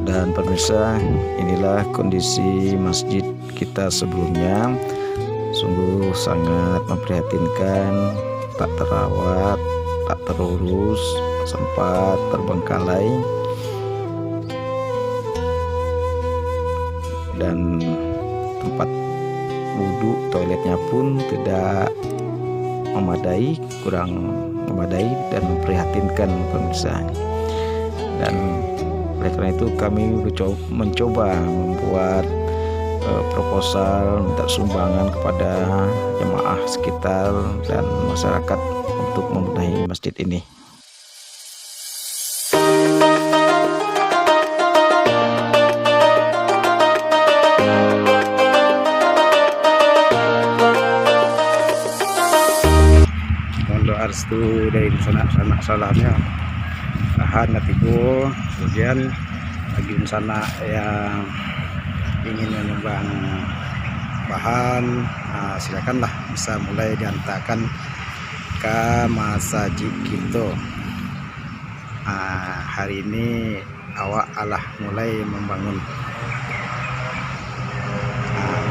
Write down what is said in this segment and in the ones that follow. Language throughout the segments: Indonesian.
Dan pemirsa, inilah kondisi masjid kita sebelumnya. Sungguh sangat memprihatinkan, tak terawat, tak terurus, sempat terbengkalai, dan tempat wudhu toiletnya pun tidak memadai, kurang memadai dan memprihatinkan pemirsa. Dan oleh karena itu kami mencoba membuat proposal minta sumbangan kepada jemaah sekitar dan masyarakat untuk membenahi masjid ini. Mohon doa restu dari sanak salamnya tahan hatiku. Kemudian bagi sana yang ingin menyumbang bahan, silakanlah bisa mulai diantarkan ke masjid kita. Hari ini awak alah mulai membangun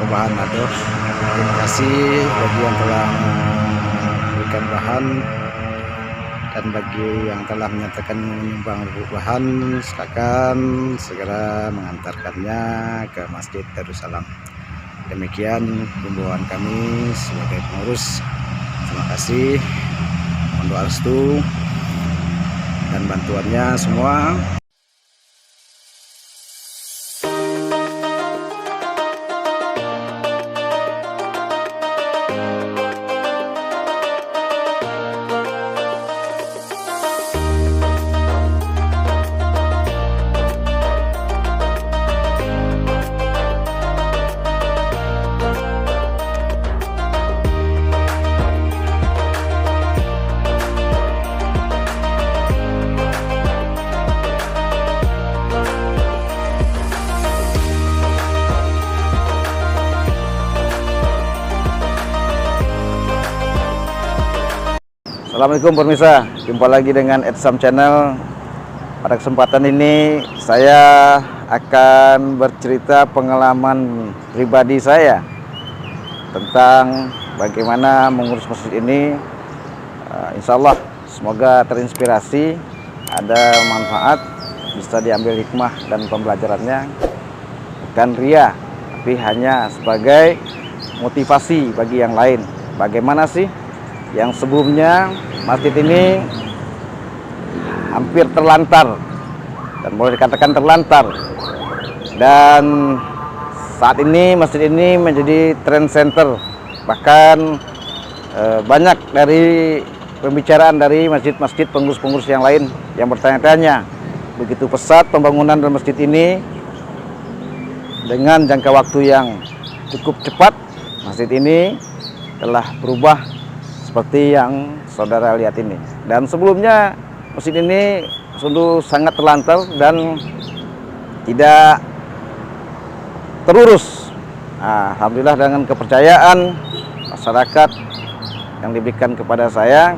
bahan adoh. Terima kasih bagi yang telah memberikan bahan, dan bagi yang telah menyatakan menyumbang bahan, silakan segera mengantarkannya ke Masjid Darussalam. Demikian himbauan kami sebagai pengurus. Terima kasih, mohon doa restu dan bantuannya semua. Assalamualaikum pemirsa, jumpa lagi dengan Edsam Channel. Pada kesempatan ini saya akan bercerita pengalaman pribadi saya tentang bagaimana mengurus masjid ini. Insya Allah semoga terinspirasi, ada manfaat, bisa diambil hikmah dan pembelajarannya. Bukan ria, tapi hanya sebagai motivasi bagi yang lain. Bagaimana sih yang sebelumnya masjid ini hampir terlantar, dan boleh dikatakan terlantar, dan saat ini masjid ini menjadi trend center. Bahkan banyak dari pembicaraan dari masjid-masjid pengurus-pengurus yang lain yang bertanya-tanya, begitu pesat pembangunan dalam masjid ini dengan jangka waktu yang cukup cepat. Masjid ini telah berubah seperti yang saudara lihat ini. Dan sebelumnya masjid ini sungguh sangat terlantar dan tidak terurus. Alhamdulillah dengan kepercayaan masyarakat yang diberikan kepada saya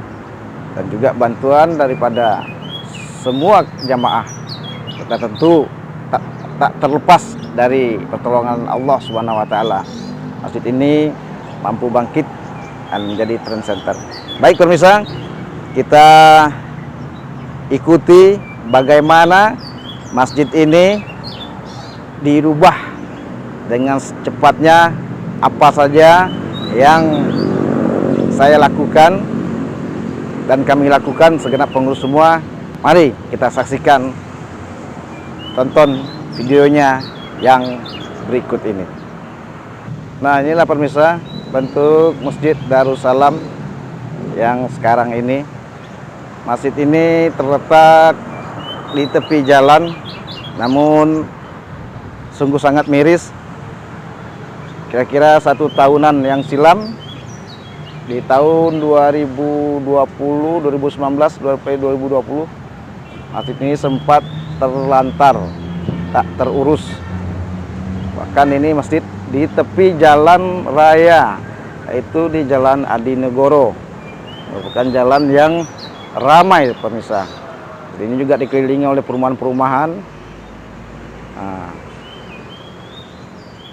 dan juga bantuan daripada semua jamaah, kita tentu tak terlepas dari pertolongan Allah Subhanahu wa taala. Masjid ini mampu bangkit dan menjadi trend center. Baik pemirsa, kita ikuti bagaimana masjid ini dirubah dengan secepatnya, apa saja yang saya lakukan dan kami lakukan segenap pengurus semua. Mari kita saksikan, tonton videonya yang berikut ini. Nah, inilah pemirsa bentuk Masjid Darussalam yang sekarang ini. Masjid ini terletak di tepi jalan, namun sungguh sangat miris. Kira-kira 1 tahunan yang silam, di tahun 2020, 2019, 2020, masjid ini sempat terlantar, tak terurus. Bahkan ini masjid di tepi jalan raya, yaitu di Jalan Adinegoro, merupakan jalan yang ramai pemirsa. Ini juga dikelilingi oleh perumahan-perumahan. Nah,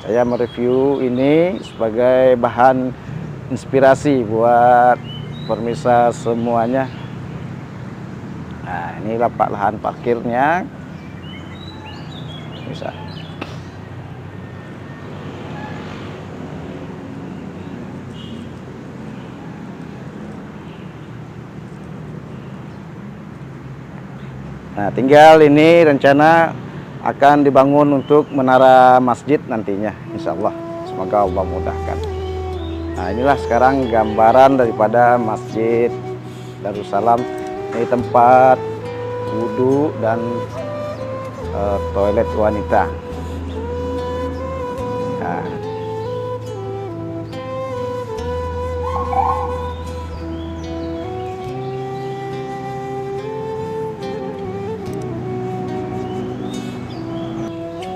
saya mereview ini sebagai bahan inspirasi buat pemirsa semuanya. Nah, ini lapak lahan parkirnya. Bisa. Nah, tinggal ini rencana akan dibangun untuk menara masjid nantinya, insya Allah. Semoga Allah mudahkan. Nah, inilah sekarang gambaran daripada Masjid Darussalam. Ini tempat wudhu dan toilet wanita. Nah,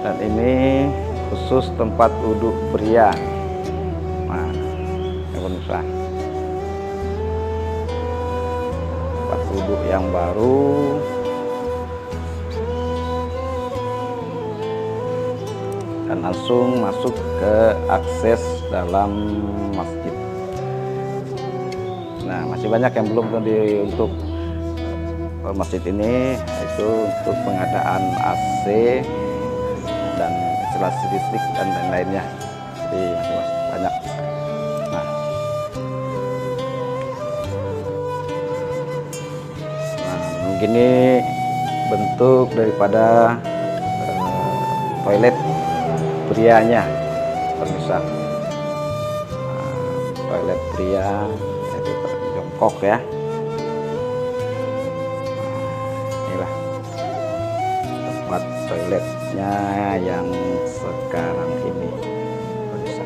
dan ini khusus tempat wudhu pria. Nah, ini pemirsa, tempat wudhu yang baru. Dan langsung masuk ke akses dalam masjid. Nah, masih banyak yang belum untuk masjid ini, itu untuk pengadaan AC dan instalasi listrik dan lain-lainnya. Jadi masih banyak. Nah, begini bentuk daripada toilet prianya, pemirsa. Toilet pria itu jongkok ya. Inilah tempat toiletnya yang sekarang ini, pemirsa.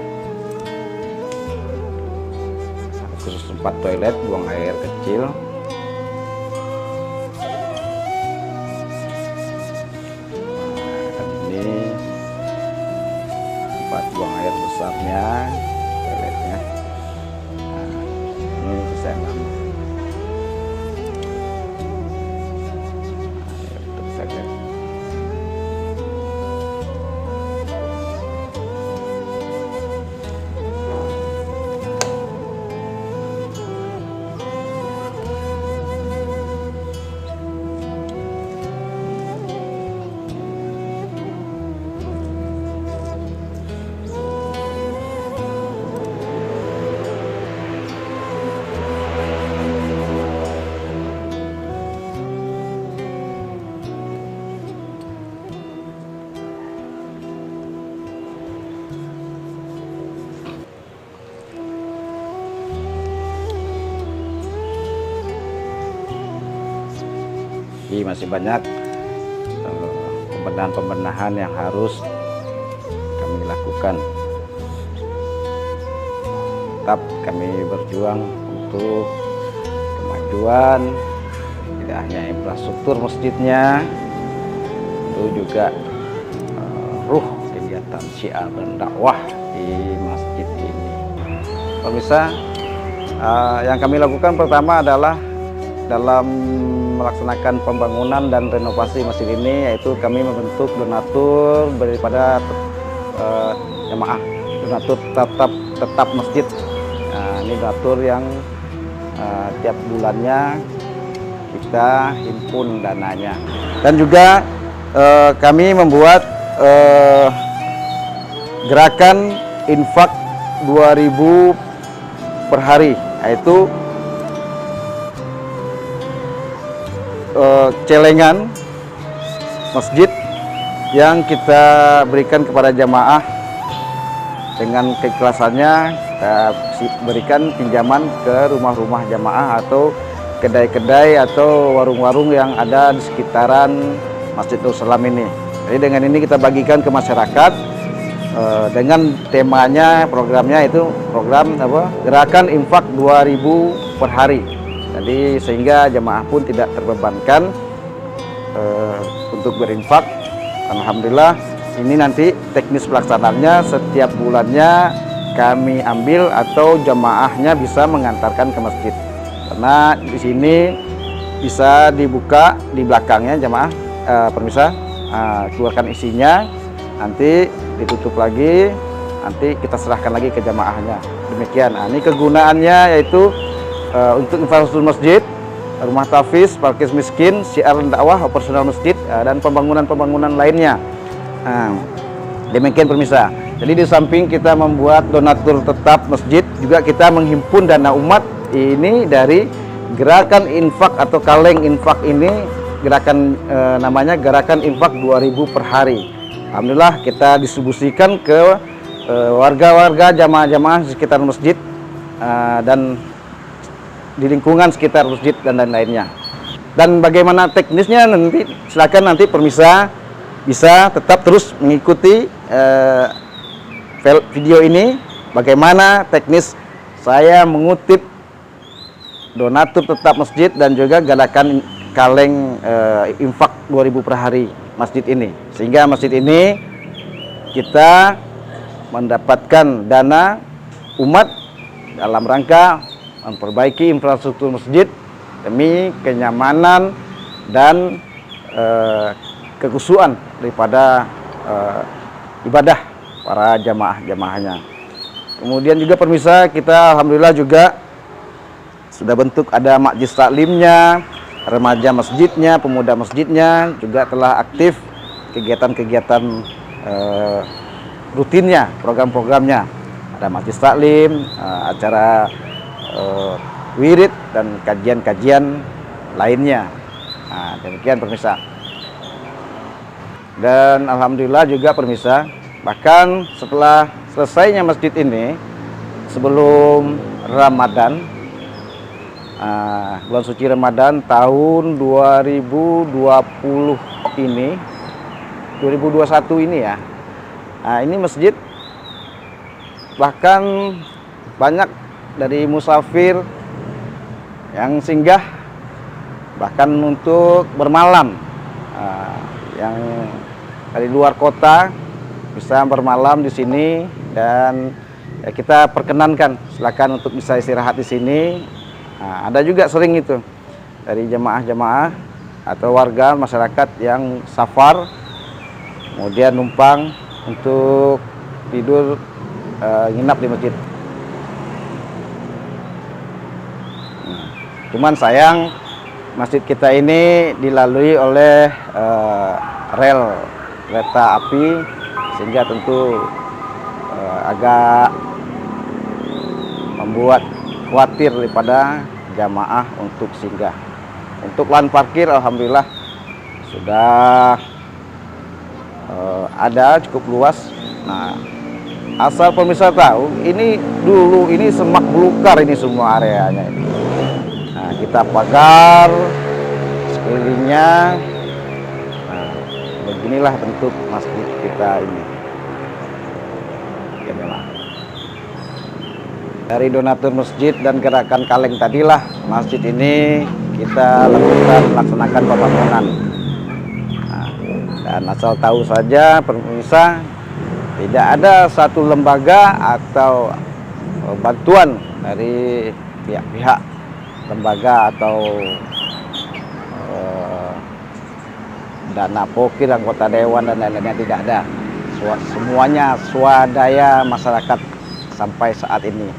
Khusus tempat toilet buang air kecil. Buang air besarnya, toiletnya. Nah, ini bisa enam. Untuk toilet. Masih banyak pembenahan yang harus kami lakukan. Tetap kami berjuang untuk kemajuan, tidak hanya infrastruktur masjidnya, itu juga ruh kegiatan syiar dan dakwah di masjid ini. Pemirsa, yang kami lakukan pertama adalah dalam melaksanakan pembangunan dan renovasi masjid ini, yaitu kami membentuk donatur daripada jemaah, donatur tetap masjid. Nah, ini donatur yang tiap bulannya kita himpun dananya. Dan juga kami membuat gerakan infak 2000 per hari, yaitu celengan masjid yang kita berikan kepada jamaah dengan keikhlasannya. Kita berikan pinjaman ke rumah-rumah jamaah atau kedai-kedai atau warung-warung yang ada di sekitaran Masjid Darussalam ini. Jadi dengan ini kita bagikan ke masyarakat dengan temanya, programnya itu program gerakan infak 2000 per hari. Jadi sehingga jemaah pun tidak terbebankan untuk berinfak. Alhamdulillah, ini nanti teknis pelaksanaannya setiap bulannya kami ambil atau jemaahnya bisa mengantarkan ke masjid. Karena di sini bisa dibuka di belakangnya jemaah pemirsa, keluarkan isinya, nanti ditutup lagi, nanti kita serahkan lagi ke jamaahnya. Demikian. Ini kegunaannya yaitu untuk infrastruktur masjid, rumah tahfiz, parkir miskin, syiar dakwah, operasional masjid, dan pembangunan-pembangunan lainnya. Demikian pemirsa. Jadi di samping kita membuat donatur tetap masjid, juga kita menghimpun dana umat ini dari gerakan infak atau kaleng infak ini, gerakan namanya gerakan infak 2.000 per hari. Alhamdulillah kita distribusikan ke warga-warga jamaah-jamaah di sekitar masjid dan di lingkungan sekitar masjid dan lain-lainnya. Dan bagaimana teknisnya nanti silakan nanti pemirsa bisa tetap terus mengikuti video ini, bagaimana teknis saya mengutip donatur tetap masjid dan juga gerakan kaleng infak 2.000 per hari masjid ini, sehingga masjid ini kita mendapatkan dana umat dalam rangka memperbaiki infrastruktur masjid demi kenyamanan dan kekhusyuan daripada ibadah para jamaah-jamaahnya. Kemudian juga pemirsa, kita alhamdulillah juga sudah bentuk ada majlis taklimnya, remaja masjidnya, pemuda masjidnya juga telah aktif kegiatan-kegiatan rutinnya, program-programnya. Ada majlis taklim, acara wirid dan kajian-kajian lainnya. Demikian pemirsa. Dan alhamdulillah juga pemirsa, bahkan setelah selesainya masjid ini, sebelum Ramadan, bulan suci Ramadan tahun 2020 ini, 2021 ini ya, ini masjid bahkan banyak dari musafir yang singgah bahkan untuk bermalam, yang dari luar kota bisa bermalam di sini, dan ya, kita perkenankan silakan untuk bisa istirahat di sini. Ada juga sering itu dari jamaah-jamaah atau warga masyarakat yang safar kemudian numpang untuk tidur nginap di masjid. Cuman sayang masjid kita ini dilalui oleh rel kereta api, sehingga tentu agak membuat khawatir daripada jamaah untuk singgah. Untuk lahan parkir alhamdulillah sudah ada cukup luas. Nah, asal pemirsa tahu, ini dulu ini semak belukar ini semua areanya ini. Nah, kita pagar sekelilingnya. Nah, beginilah bentuk masjid kita ini. Ya, memang. Dari donatur masjid dan gerakan kaleng tadilah masjid ini kita laksanakan pembangunan. Nah, dan asal tahu saja pemirsa, tidak ada satu lembaga atau bantuan dari pihak-pihak lembaga atau dana pokir, anggota dewan dan lain-lainnya, tidak ada. Semuanya swadaya masyarakat sampai saat ini.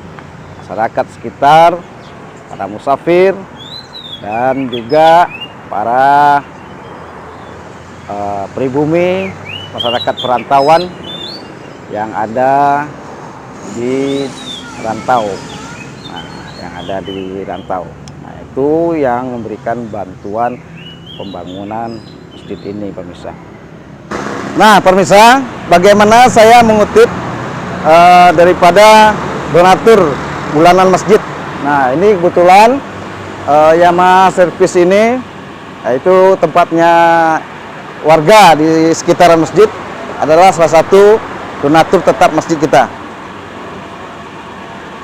Masyarakat sekitar, para musafir, dan juga para pribumi, masyarakat perantauan yang ada di rantau. Nah, itu yang memberikan bantuan pembangunan masjid ini, pemirsa. Nah, pemirsa, bagaimana saya mengutip daripada donatur bulanan masjid. Nah, ini kebetulan Yamaha Service ini, yaitu tempatnya warga di sekitaran masjid, adalah salah satu donatur tetap masjid kita.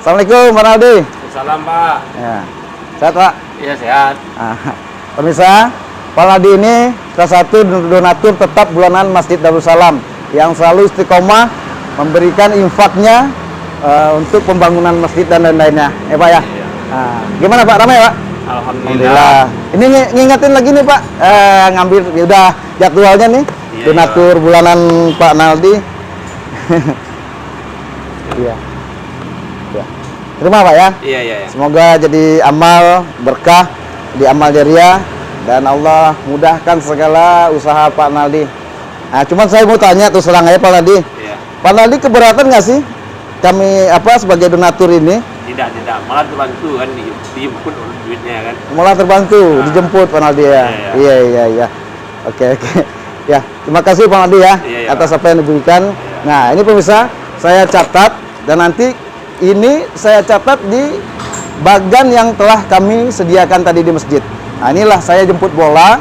Assalamualaikum Pak Naldi. Salam Pak. Ya. Sehat Pak? Iya sehat. Pemirsa, Pak Naldi ini salah satu donatur tetap bulanan Masjid Darussalam yang selalu istiqomah memberikan infaknya untuk pembangunan masjid dan lain-lainnya. Pak ya. Gimana Pak, ramai Pak? Alhamdulillah. Ini ngingetin lagi nih Pak, ngambil udah jadwalnya nih. Iya, donatur bulanan Pak Naldi. Iya. Ya. Terima Pak ya. Iya, iya, iya. Semoga jadi amal berkah di amal jariah dan Allah mudahkan segala usaha Pak Naldi. Nah, cuman saya mau tanya terus terang aja Pak Naldi. Iya. Pak Naldi keberatan nggak sih kami sebagai donatur ini? Tidak, malah terbantu kan dijemput duitnya kan. Malah terbantu, dijemput Pak Naldi ya. Iya, Iya. Oke. Ya, terima kasih Pak Naldi ya Iya. atas apa yang diberikan. Iya. Nah, ini pemirsa, saya catat dan nanti ini saya catat di bagan yang telah kami sediakan tadi di masjid. Nah, inilah saya jemput bola.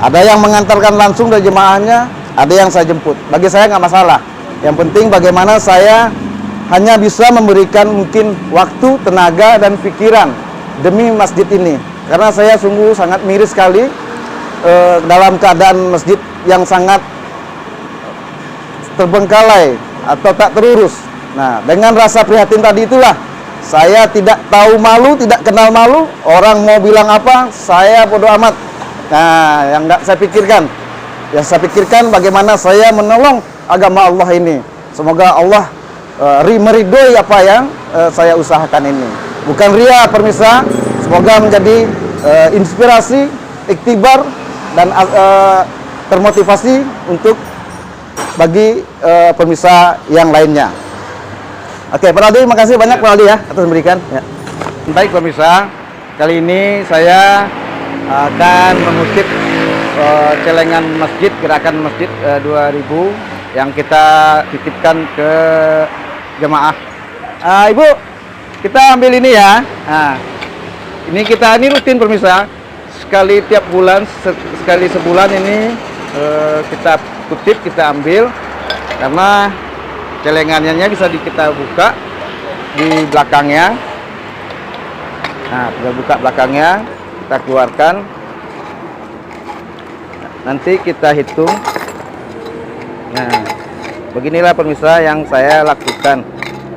Ada yang mengantarkan langsung dari jemaahnya, ada yang saya jemput. Bagi saya nggak masalah. Yang penting bagaimana saya hanya bisa memberikan mungkin waktu, tenaga, dan pikiran demi masjid ini. Karena saya sungguh sangat miris sekali dalam keadaan masjid yang sangat terbengkalai atau tak terurus. Nah, dengan rasa prihatin tadi itulah saya tidak tahu malu, tidak kenal malu. Orang mau bilang apa, saya bodoh amat. Nah, yang nggak saya pikirkan, yang saya pikirkan bagaimana saya menolong agama Allah ini. Semoga Allah meridhoi apa yang saya usahakan ini. Bukan ria, permisa. Semoga menjadi inspirasi, iktibar, dan termotivasi untuk bagi pemirsa yang lainnya. Oke, Pak Naldi, terima kasih banyak Pak Naldi ya atas memberikan. Ya. Baik pemirsa, kali ini saya akan mengutip celengan masjid, gerakan masjid 2000 yang kita titipkan ke jemaah. Ibu, kita ambil ini ya. Nah, ini rutin pemirsa. Sekali tiap bulan, sekali sebulan ini kita kutip, kita ambil karena celengannya bisa kita buka di belakangnya. Nah, kita buka belakangnya, kita keluarkan. Nanti kita hitung. Nah, beginilah pemirsa yang saya lakukan.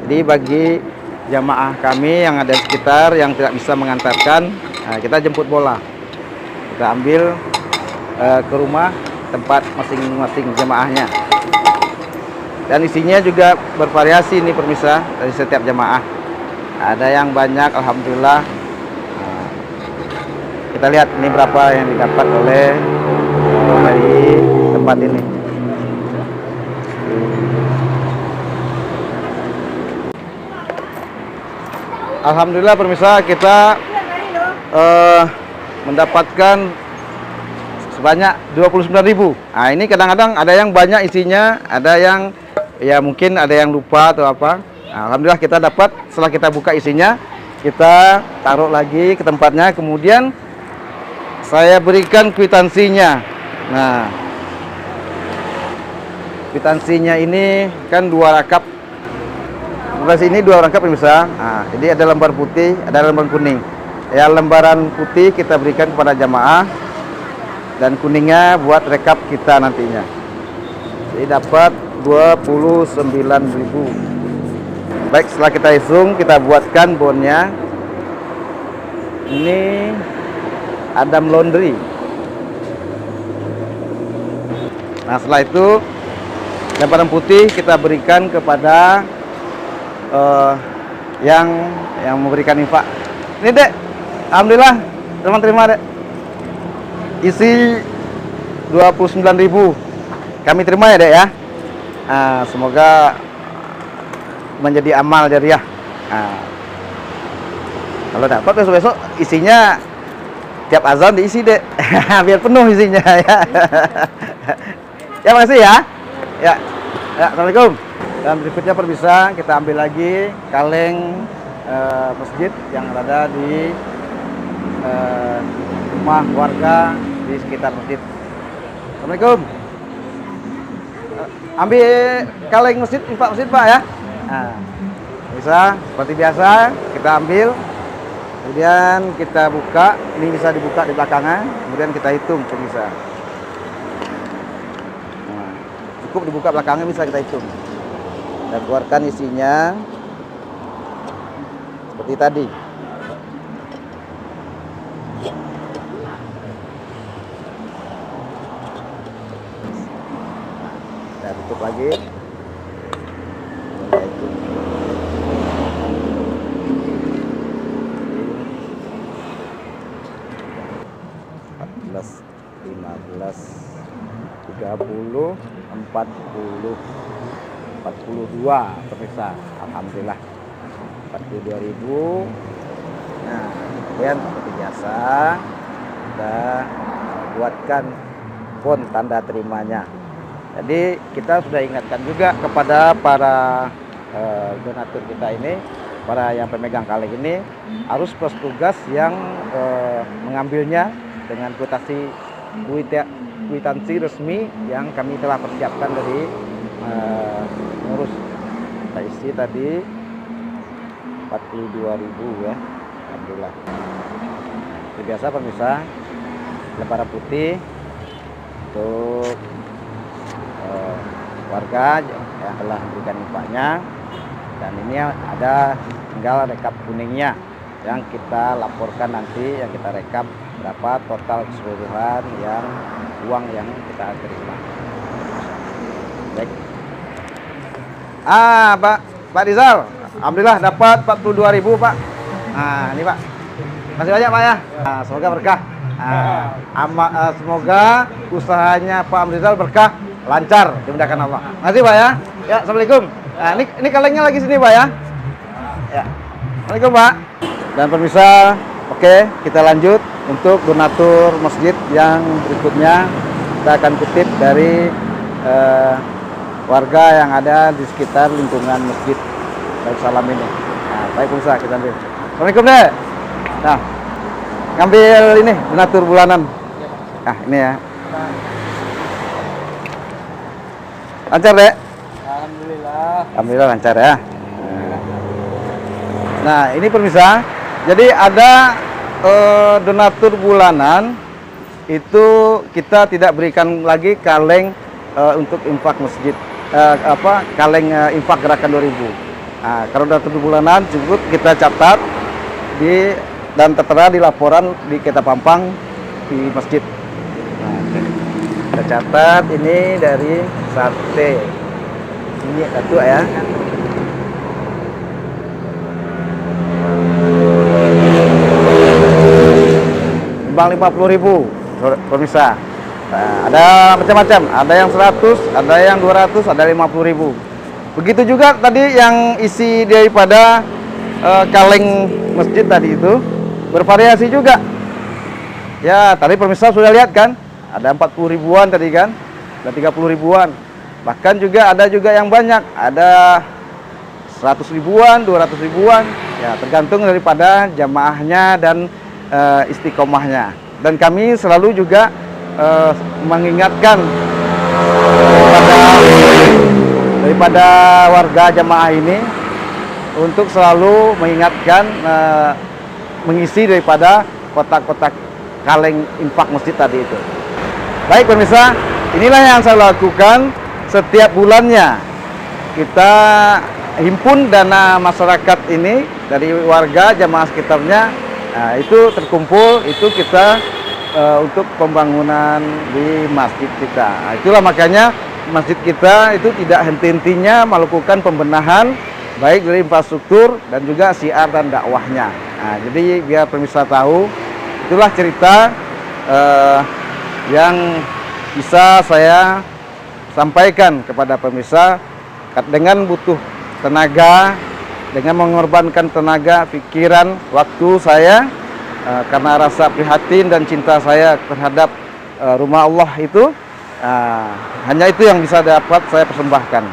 Jadi bagi jamaah kami yang ada di sekitar yang tidak bisa mengantarkan, nah, kita jemput bola. Kita ambil ke rumah tempat masing-masing jemaahnya. Dan isinya juga bervariasi nih pemirsa dari setiap jemaah. Ada yang banyak, alhamdulillah. Nah, kita lihat ini berapa yang didapat oleh dari tempat ini. Alhamdulillah pemirsa, kita mendapatkan sebanyak 29.000. Nah, ini kadang-kadang ada yang banyak isinya, ada yang ya mungkin ada yang lupa atau apa. Nah, alhamdulillah kita dapat. Setelah kita buka isinya, kita taruh lagi ke tempatnya, kemudian saya berikan kwitansinya. Nah, kwitansinya ini kan 2 rakap. Kwitansi ini 2 rakap pemirsa. Nah, jadi ada lembar putih, ada lembar kuning. Ya, lembaran putih kita berikan kepada jamaah dan kuningnya buat rekap kita nantinya. Jadi dapat 29.000. Baik, setelah kita hitung, kita buatkan bonnya. Ini Adam Laundry. Nah, setelah itu lembaran putih kita berikan kepada yang memberikan infak. Ini Dek, alhamdulillah terima Dek. Isi 29.000 kami terima ya Dek ya. Nah, semoga menjadi amal jariah. Nah, kalau dapat besok-besok isinya tiap azan diisi Dek. Biar penuh isinya ya. Ya, makasih ya. Ya, assalamualaikum. Dan berikutnya pemirsa, kita ambil lagi kaleng masjid yang ada di rumah warga di sekitar masjid. Assalamualaikum. Ambil kaleng masjid, infak masjid Pak ya. Nah, bisa seperti biasa kita ambil, kemudian kita buka. Ini bisa dibuka di belakangnya, kemudian kita hitung pemirsa. Nah, cukup dibuka belakangnya, bisa kita hitung dan keluarkan isinya seperti tadi. tutup lagi. Nah, itu. 14, 15, 30, 40, 42 pemirsa. Alhamdulillah 42.000. Nah, kemudian seperti biasa kita buatkan pun tanda terimanya. Jadi kita sudah ingatkan juga kepada para donatur kita ini, para yang pemegang kaleng ini harus petugas yang mengambilnya dengan kwitansi resmi yang kami telah persiapkan dari pengurus. Kita isi tadi 42.000 ya, alhamdulillah. Seperti biasa pemirsa, lembaran putih untuk warga yang telah memberikan infaknya, dan ini ada tinggal rekap kuningnya yang kita laporkan nanti, yang kita rekap berapa total keseluruhan yang uang yang kita terima. Baik. Pak Rizal, alhamdulillah dapat 42.000 Pak. Nah ini Pak, masih banyak Pak ya. Nah, semoga berkah. Semoga usahanya Pak Rizal berkah, lancar, dimudahkan Allah. Makasih Pak ya. Ya, assalamualaikum. Nah, ini kalengnya lagi sini Pak ya. Ya, assalamualaikum Pak. Dan pemirsa, oke, kita lanjut untuk donatur masjid yang berikutnya. Kita akan kutip dari warga yang ada di sekitar lingkungan masjid Darussalam ini. Nah, baik pemirsa, kita ambil. Assalamualaikum Dek. Nah, ngambil ini donatur bulanan. Nah, ini ya. Lancar Dek? Alhamdulillah. Alhamdulillah lancar ya. Nah, ini pemirsa. Jadi ada donatur bulanan itu kita tidak berikan lagi kaleng untuk infak masjid, kaleng infak gerakan 2000. Nah, kalau donatur bulanan cukup kita catat dan tertera di laporan di Keta Pampang di masjid. Nah, kita catat ini dari sate. Ini satu ya. Bang 50.000 pemirsa. Nah, ada macam-macam, ada yang 100, ada yang 200, ada 50.000. Begitu juga tadi yang isi daripada kaleng masjid tadi itu bervariasi juga. Ya, tadi pemirsa sudah lihat kan? Ada 40.000-an tadi kan? Ada 30.000-an. Bahkan juga ada juga yang banyak, ada 100.000-an, 200.000-an. Ya, tergantung daripada jamaahnya dan istiqomahnya. Dan kami selalu juga mengingatkan daripada warga jamaah ini untuk selalu mengingatkan mengisi daripada kotak-kotak kaleng infak masjid tadi itu. Baik pemirsa, inilah yang saya lakukan setiap bulannya. Kita himpun dana masyarakat ini dari warga jamaah sekitarnya. Nah, itu terkumpul, itu kita untuk pembangunan di masjid kita. Nah, itulah makanya masjid kita itu tidak henti-hentinya melakukan pembenahan baik dari infrastruktur dan juga syiar dan dakwahnya. Nah, jadi biar pemirsa tahu, itulah cerita yang bisa saya sampaikan kepada pemirsa dengan butuh tenaga, dengan mengorbankan tenaga, pikiran, waktu saya, karena rasa prihatin dan cinta saya terhadap rumah Allah itu, hanya itu yang bisa dapat saya persembahkan.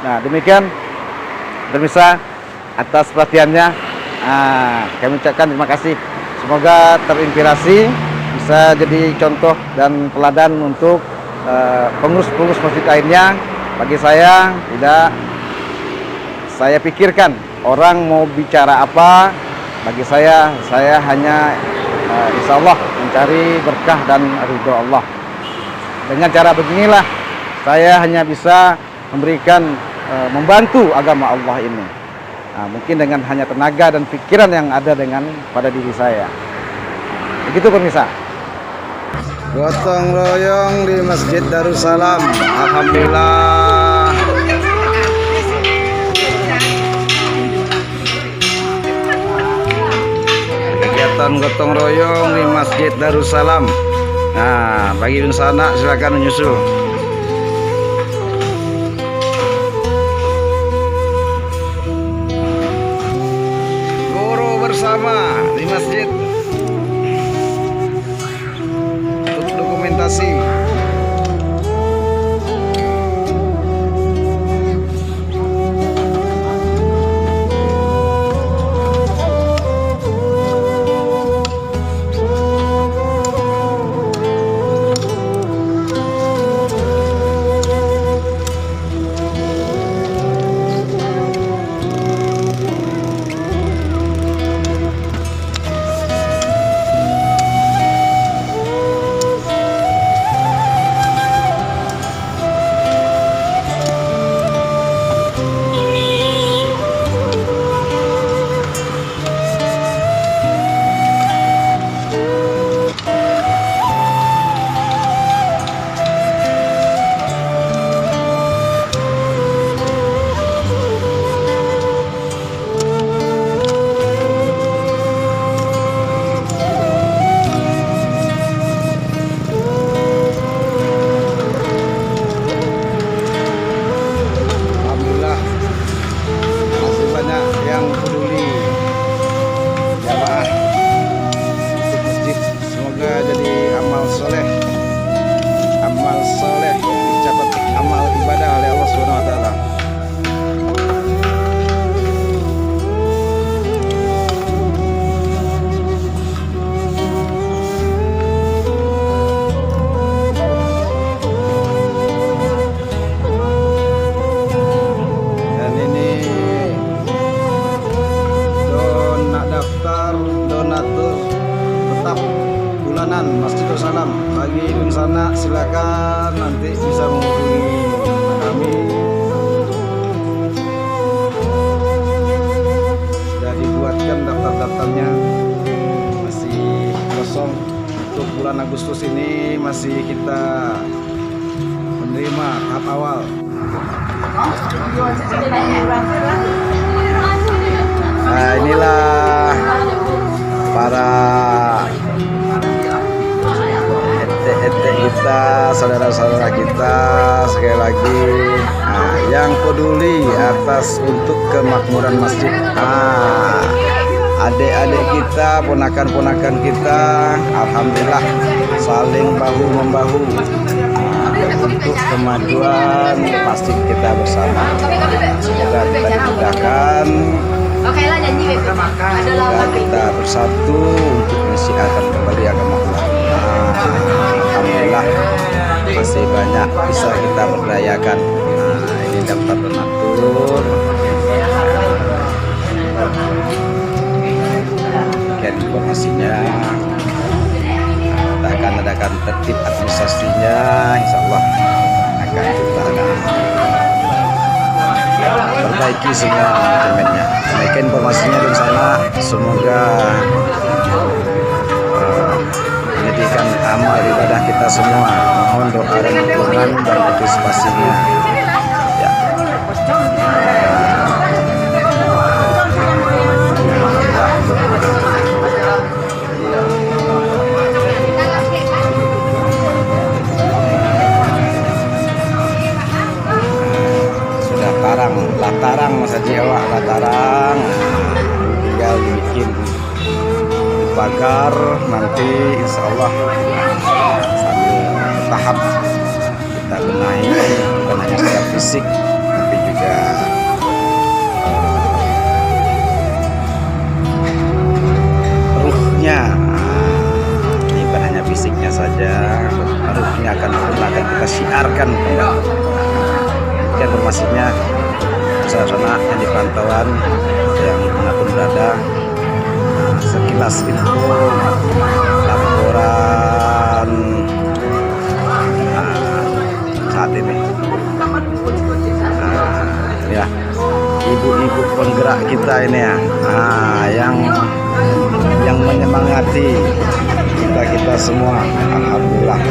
Nah, demikian pemirsa, atas perhatiannya, kami ucapkan terima kasih. Semoga terinspirasi, bisa jadi contoh dan teladan untuk pengurus-pengurus masjid lainnya. Bagi saya, tidak saya pikirkan orang mau bicara apa. Bagi saya hanya insya Allah mencari berkah dan ridho Allah. Dengan cara beginilah saya hanya bisa memberikan, membantu agama Allah ini. Nah, mungkin dengan hanya tenaga dan pikiran yang ada pada diri saya. Begitu pemirsa. Gotong royong di Masjid Darussalam. Alhamdulillah. kegiatan gotong royong di Masjid Darussalam. Nah, bagi sana silakan menyusul. Guru bersama di masjid untuk dokumentasi. Masjid Darussalam. Bagi sana silakan nanti bisa menghubungi kami. Sudah dibuatkan daftar-daftarnya, masih kosong. Untuk bulan Agustus ini masih kita menerima tahap awal. Nah, inilah para kita, saudara-saudara kita sekali lagi, nah, yang peduli atas untuk kemakmuran masjid. Nah, adik-adik kita, ponakan-ponakan kita, alhamdulillah saling bahu membahu untuk kemajuan masjid kita bersama. Semoga kita dimudahkan, semoga kita bersatu untuk mensiarkan kembali agama Allah. Alhamdulillah masih banyak bisa kita berdayakan. Nah, ini daftar donatur. Demikian informasinya. Kita akan adakan tertib administrasinya, insya Allah akan kita perbaiki semua dokumennya. Demikian informasinya di sana. Semoga menjadikan amal ibadah kita semua. Mohon doa dan dukungan dan partisipasinya. Ya. Sudah latarang masa Jawa, latarang. Tinggal dibikin pagar, nanti insya Allah sambil tahap kita benahi, bukan hanya secara fisik tapi juga ruhnya. Ini bukan hanya fisiknya saja, ruhnya akan kita siarkan kembali. Demikian informasinya, saudara yang di pantauan yang manapun berada. Sekilas info laporan saat ini. Ya, ibu-ibu penggerak kita ini ya, yang menyemangati kita semua. Alhamdulillah.